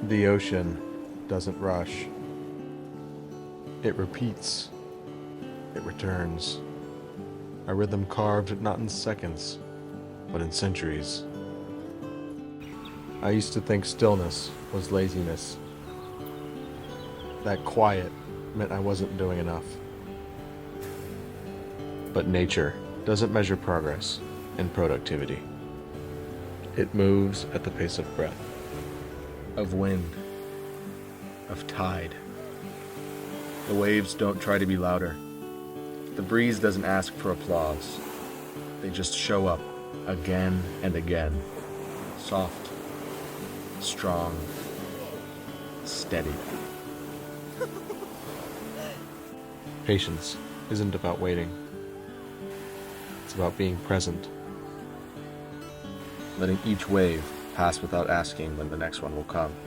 The ocean doesn't rush. It repeats. It returns. A rhythm carved not in seconds, but in centuries. I used to think stillness was laziness. That quiet meant I wasn't doing enough. But nature doesn't measure progress in productivity. It moves at the pace of breath, of wind, of tide. The waves don't try to be louder. The breeze doesn't ask for applause. They just show up again and again. Soft, strong, steady. Patience isn't about waiting. It's about being present. Letting each wave pass without asking when the next one will come.